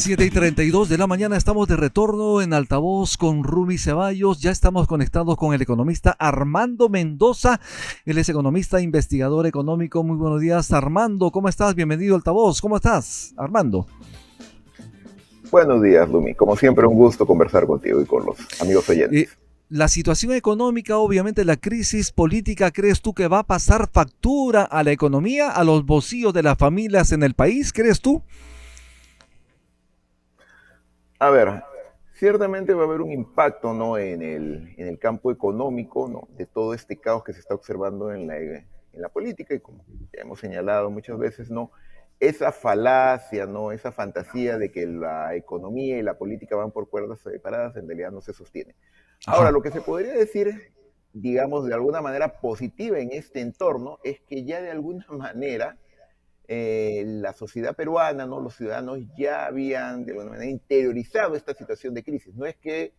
7:32 de la mañana, estamos de retorno en Altavoz con Rumi Ceballos. Ya estamos conectados con el economista Armando Mendoza. Él es economista, investigador económico. Muy buenos días, Armando. ¿Cómo estás? Bienvenido a Altavoz. ¿Cómo estás, Armando? Buenos días, Lumi. Como siempre, un gusto conversar contigo y con los amigos oyentes. La situación económica, obviamente la crisis política, ¿crees tú que va a pasar factura a la economía, a los bolsillos de las familias en el país? ¿Crees tú? A ver, ciertamente va a haber un impacto, ¿no? en el campo económico, ¿no? De todo este caos que se está observando en la política y como ya hemos señalado muchas veces, ¿no? Esa falacia, ¿no? Esa fantasía de que la economía y la política van por cuerdas separadas, en realidad no se sostiene. Ahora, Ajá. lo que se podría decir, digamos, de alguna manera positiva en este entorno es que ya de alguna manera la sociedad peruana, ¿no? Los ciudadanos ya habían de alguna manera interiorizado esta situación de crisis. No es que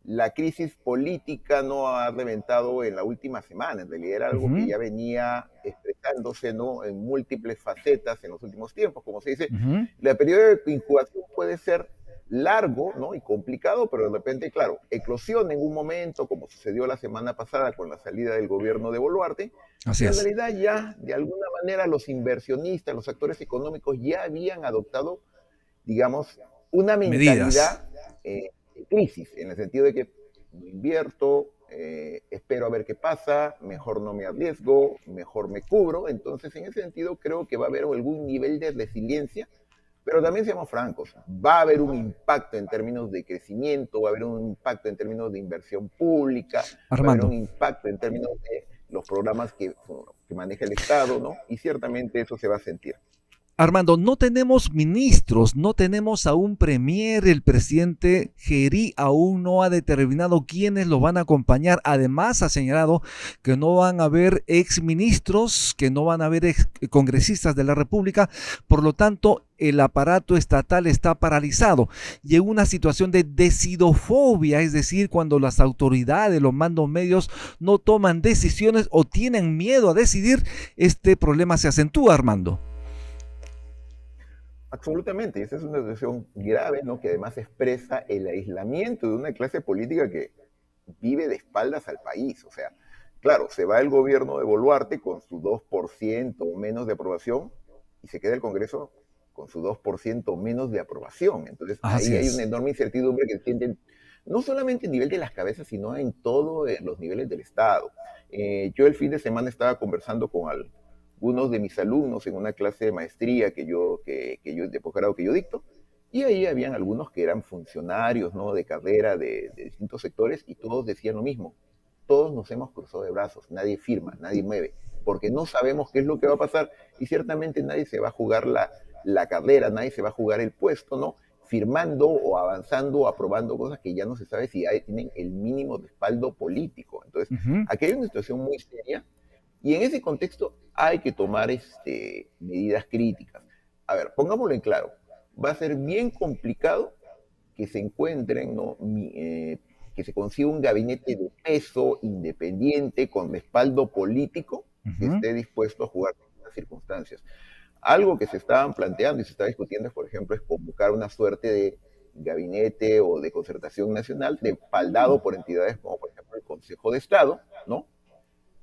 la crisis política no ha reventado en la última semana, en realidad era algo que Ujú, ya venía expresándose, ¿no? En múltiples facetas en los últimos tiempos. Como se dice, ujú. el periodo de incubación puede ser largo, ¿no? Y complicado, pero de repente, claro, eclosiona en un momento, como sucedió la semana pasada con la salida del gobierno de Boluarte, Así pero en es. realidad ya de alguna manera los inversionistas, los actores económicos ya habían adoptado, digamos, una Medidas. mentalidad de crisis, en el sentido de que no invierto, espero a ver qué pasa, mejor no me arriesgo, mejor me cubro. Entonces, en ese sentido, creo que va a haber algún nivel de resiliencia, pero también seamos francos, va a haber un impacto en términos de crecimiento, va a haber un impacto en términos de inversión pública, va a haber Armando. un impacto en términos de los programas que maneja el Estado, ¿no? Y ciertamente eso se va a sentir. Armando, no tenemos ministros, no tenemos a un premier, el presidente Gerí aún no ha determinado quiénes lo van a acompañar. Además, ha señalado que no van a haber exministros, que no van a haber congresistas de la República, por lo tanto, el aparato estatal está paralizado y en una situación de decidofobia, es decir, cuando las autoridades, los mandos medios no toman decisiones o tienen miedo a decidir, este problema se acentúa, Armando. Absolutamente, y esa es una situación grave, ¿no? Que además expresa el aislamiento de una clase política que vive de espaldas al país. O sea, claro, se va el gobierno de Boluarte con su 2% o menos de aprobación y se queda el Congreso con su 2% o menos de aprobación. Entonces Así ahí hay una es. enorme incertidumbre que sienten no solamente a nivel de las cabezas, sino en todos los niveles del Estado. Yo el fin de semana estaba conversando con algunos de mis alumnos en una clase de maestría que yo de posgrado que yo dicto, y ahí habían algunos que eran funcionarios, ¿no? De carrera de distintos sectores y todos decían lo mismo. Todos nos hemos cruzado de brazos, nadie firma, nadie mueve, porque no sabemos qué es lo que va a pasar y ciertamente nadie se va a jugar la carrera, nadie se va a jugar el puesto, ¿no? Firmando o avanzando o aprobando cosas que ya no se sabe si tienen el mínimo respaldo político. Entonces, Ujú. aquí hay una situación muy seria y en ese contexto hay que tomar medidas críticas. A ver, pongámoslo en claro, va a ser bien complicado que se encuentren, ¿no? Que se consiga un gabinete de peso independiente con respaldo político que Ujú. esté dispuesto a jugar en estas circunstancias. Algo que se estaban planteando y se está discutiendo, por ejemplo, es convocar una suerte de gabinete o de concertación nacional respaldado por entidades como, por ejemplo, el Consejo de Estado, ¿no?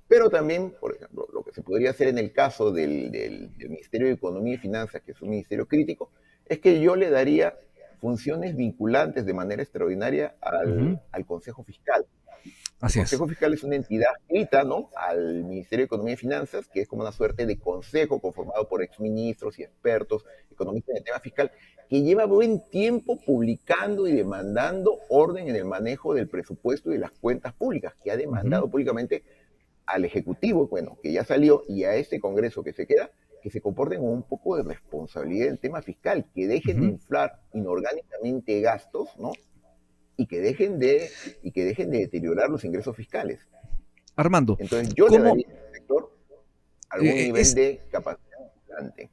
Pero también, por ejemplo, lo que se podría hacer en el caso del Ministerio de Economía y Finanzas, que es un ministerio crítico, es que yo le daría funciones vinculantes de manera extraordinaria Ujú. al Consejo Fiscal. El Así es. Consejo Fiscal es una entidad adscrita, ¿no? Al Ministerio de Economía y Finanzas, que es como una suerte de consejo conformado por exministros y expertos economistas en el tema fiscal, que lleva buen tiempo publicando y demandando orden en el manejo del presupuesto y de las cuentas públicas, que ha Ujú. demandado públicamente al Ejecutivo, bueno, que ya salió, y a este Congreso que se queda, que se comporten con un poco de responsabilidad en el tema fiscal, que dejen de Ujú. inflar inorgánicamente gastos, ¿no? Y que dejen de deteriorar los ingresos fiscales. Armando, Entonces yo le ¿cómo daría a este sector algún nivel es de capacidad importante.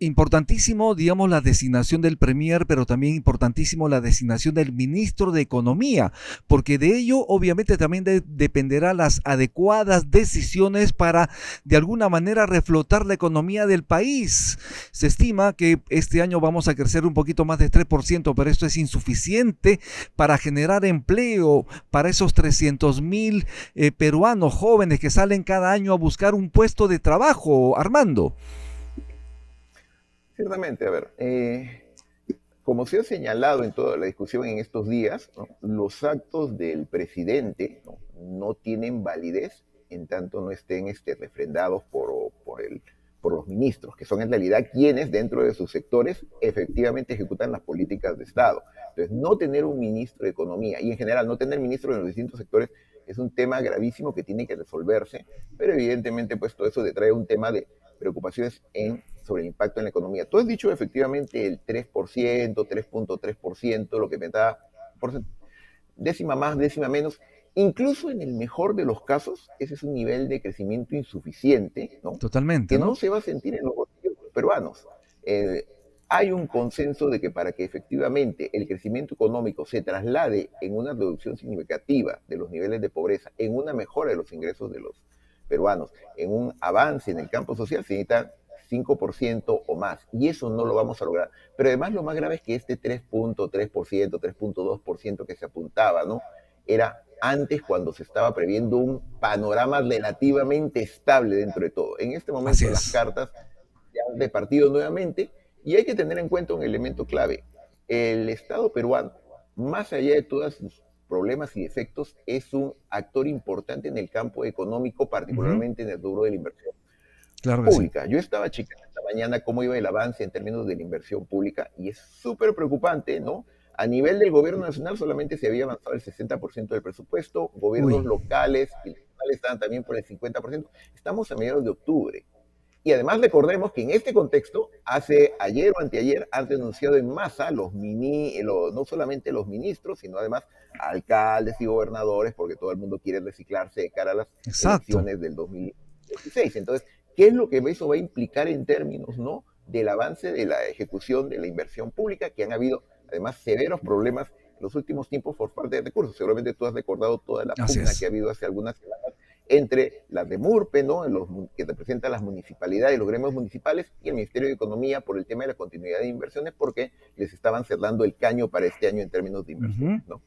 Importantísimo, digamos, la designación del premier, pero también importantísimo la designación del ministro de Economía, porque de ello obviamente también dependerá las adecuadas decisiones para de alguna manera reflotar la economía del país. Se estima que este año vamos a crecer un poquito más de 3%, pero esto es insuficiente para generar empleo para esos 300,000 peruanos jóvenes que salen cada año a buscar un puesto de trabajo, Armando. Ciertamente, a ver, como se ha señalado en toda la discusión en estos días, ¿no? Los actos del presidente no tienen validez en tanto no estén refrendados por los ministros, que son en realidad quienes dentro de sus sectores efectivamente ejecutan las políticas de Estado. Entonces, no tener un ministro de Economía y en general no tener ministros en los distintos sectores es un tema gravísimo que tiene que resolverse, pero evidentemente pues todo eso trae un tema de preocupaciones sobre el impacto en la economía. Tú has dicho efectivamente el 3%, 3.3%, lo que me da décima más, décima menos. Incluso en el mejor de los casos, ese es un nivel de crecimiento insuficiente, ¿no? Totalmente, Que ¿no? no se va a sentir en los bolsillos de los peruanos. Hay un consenso de que para que efectivamente el crecimiento económico se traslade en una reducción significativa de los niveles de pobreza, en una mejora de los ingresos de los peruanos, en un avance en el campo social, se necesita 5% o más, y eso no lo vamos a lograr. Pero además lo más grave es que este 3.3%, 3.2% que se apuntaba, ¿no? Era antes cuando se estaba previendo un panorama relativamente estable dentro de todo. En este momento las cartas ya han repartido nuevamente y hay que tener en cuenta un elemento clave. El Estado peruano, más allá de todos sus problemas y defectos, es un actor importante en el campo económico, particularmente en el rubro de la inversión pública. Yo estaba checando esta mañana cómo iba el avance en términos de la inversión pública y es súper preocupante, ¿no? A nivel del gobierno nacional solamente se había avanzado el 60% del presupuesto, gobiernos locales y nacionales estaban también por el 50%. Estamos a mediados de octubre. Y además recordemos que en este contexto, ayer o anteayer, han denunciado en masa no solamente los ministros, sino además alcaldes y gobernadores, porque todo el mundo quiere reciclarse de cara a las elecciones del 2016. Entonces, ¿qué es lo que eso va a implicar en términos, ¿no?, del avance de la ejecución de la inversión pública, que han habido además severos problemas en los últimos tiempos por falta de recursos? Seguramente tú has recordado toda la pugna que ha habido hace algunas semanas entre las de MURPE, ¿no?, que representan las municipalidades, los gremios municipales, y el Ministerio de Economía por el tema de la continuidad de inversiones, porque les estaban cerrando el caño para este año en términos de inversiones, ¿no?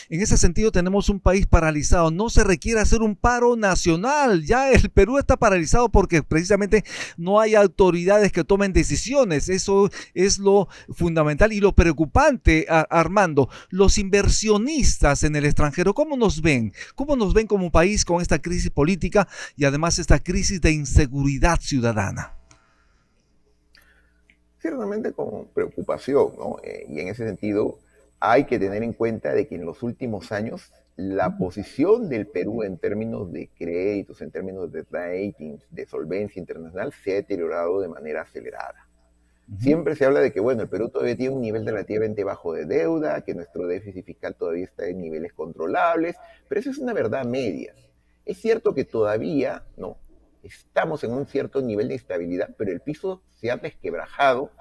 En ese sentido tenemos un país paralizado. No se requiere hacer un paro nacional. Ya el Perú está paralizado porque precisamente no hay autoridades que tomen decisiones. Eso es lo fundamental y lo preocupante, Armando. Los inversionistas en el extranjero, ¿cómo nos ven? ¿Cómo nos ven como país con esta crisis política y además esta crisis de inseguridad ciudadana? Ciertamente con preocupación, ¿no? Y en ese sentido hay que tener en cuenta de que en los últimos años la posición del Perú en términos de créditos, en términos de ratings, de solvencia internacional, se ha deteriorado de manera acelerada. Siempre se habla de que, bueno, el Perú todavía tiene un nivel relativamente bajo de deuda, que nuestro déficit fiscal todavía está en niveles controlables, pero eso es una verdad media. Es cierto que todavía, ¿no?, estamos en un cierto nivel de estabilidad, pero el piso se ha resquebrajado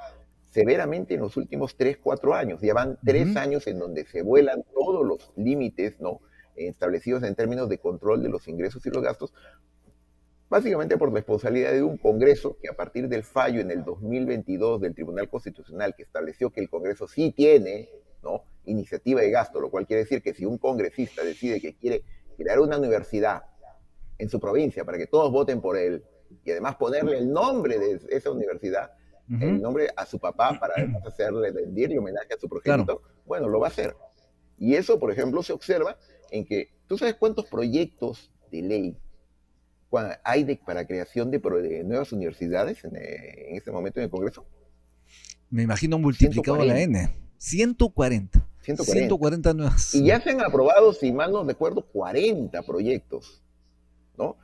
severamente en los últimos 3, 4 años. Ya van 3 años en donde se vuelan todos los límites, ¿no?, establecidos en términos de control de los ingresos y los gastos, básicamente por responsabilidad de un Congreso que a partir del fallo en el 2022 del Tribunal Constitucional, que estableció que el Congreso sí tiene, ¿no?, iniciativa de gasto, lo cual quiere decir que si un congresista decide que quiere crear una universidad en su provincia para que todos voten por él y además ponerle el nombre de esa universidad, el nombre a su papá para además rendirle homenaje a su progenitor, bueno, lo va a hacer. Y eso, por ejemplo, se observa en que, ¿tú sabes cuántos proyectos de ley hay para creación de nuevas universidades en este momento en el Congreso? Me imagino multiplicado a la N. 140. 140 nuevas. Y ya se han aprobado, si mal no recuerdo, 40 proyectos, ¿no?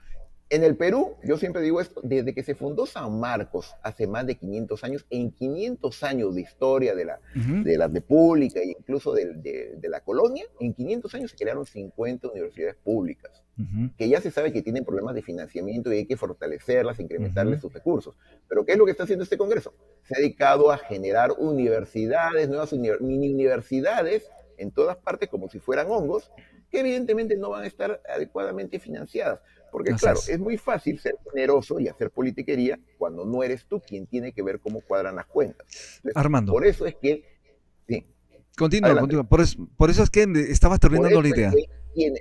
En el Perú, yo siempre digo esto, desde que se fundó San Marcos hace más de 500 años, en 500 años de historia Ujú, de la República e incluso de la colonia, en 500 años se crearon 50 universidades públicas, ujú, que ya se sabe que tienen problemas de financiamiento y hay que fortalecerlas, incrementarles ujú. sus recursos. Pero ¿qué es lo que está haciendo este Congreso? Se ha dedicado a generar universidades, nuevas mini universidades en todas partes como si fueran hongos, que evidentemente no van a estar adecuadamente financiadas. Porque Así claro, es. es muy fácil ser generoso y hacer politiquería cuando no eres tú quien tiene que ver cómo cuadran las cuentas. Entonces, Armando, por eso es que, sí, continúa, adelante. continúa. Por eso es que estabas Por terminando la eso es idea. que tiene,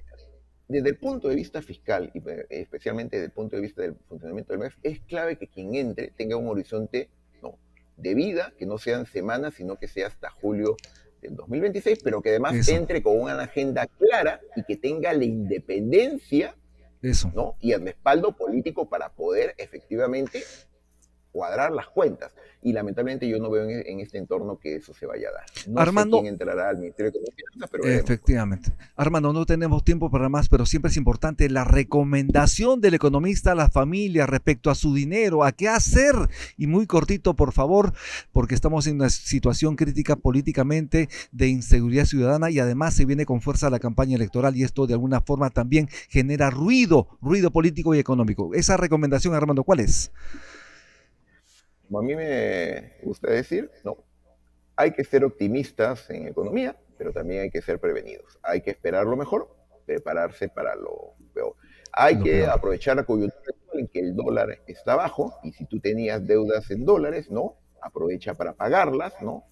desde el punto de vista fiscal y especialmente desde el punto de vista del funcionamiento del MEF, es clave que quien entre tenga un horizonte no, de vida, que no sean semanas, sino que sea hasta julio del 2026, pero que además Eso, entre con una agenda clara y que tenga la independencia, eso. ¿no? Y el respaldo político para poder efectivamente cuadrar las cuentas. Y lamentablemente yo no veo en este entorno que eso se vaya a dar. No sé quién Armando, entrará al Ministerio de Economía y Finanzas, pero veremos. Pues. efectivamente. Armando, no tenemos tiempo para más, pero siempre es importante la recomendación del economista a la familia respecto a su dinero, a qué hacer. Y muy cortito, por favor, porque estamos en una situación crítica políticamente de inseguridad ciudadana y además se viene con fuerza la campaña electoral y esto de alguna forma también genera ruido político y económico. Esa recomendación, Armando, ¿cuál es? Como a mí me gusta decir, no, hay que ser optimistas en economía, pero también hay que ser prevenidos. Hay que esperar lo mejor, prepararse para lo peor. Hay Lo que peor. aprovechar la coyuntura en que el dólar está bajo y si tú tenías deudas en dólares, ¿no? Aprovecha para pagarlas, ¿no?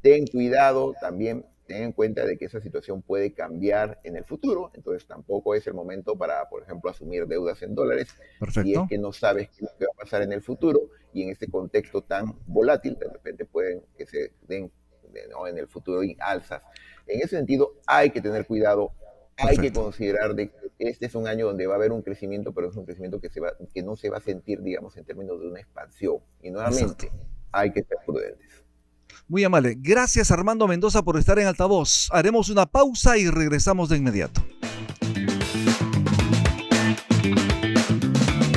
Ten cuidado también, ten en cuenta de que esa situación puede cambiar en el futuro, entonces tampoco es el momento para, por ejemplo, asumir deudas en dólares si es Perfecto. que no sabes qué es lo que va a pasar en el futuro y en este contexto tan volátil, de repente pueden que se den ¿no? en el futuro alzas. En ese sentido, hay que tener cuidado, hay que Perfecto. considerar de que este es un año donde va a haber un crecimiento, pero es un crecimiento que no se va a sentir, digamos, en términos de una expansión. Y Exacto. nuevamente, hay que ser prudentes. Muy amable. Gracias Armando Mendoza por estar en altavoz. Haremos una pausa y regresamos de inmediato.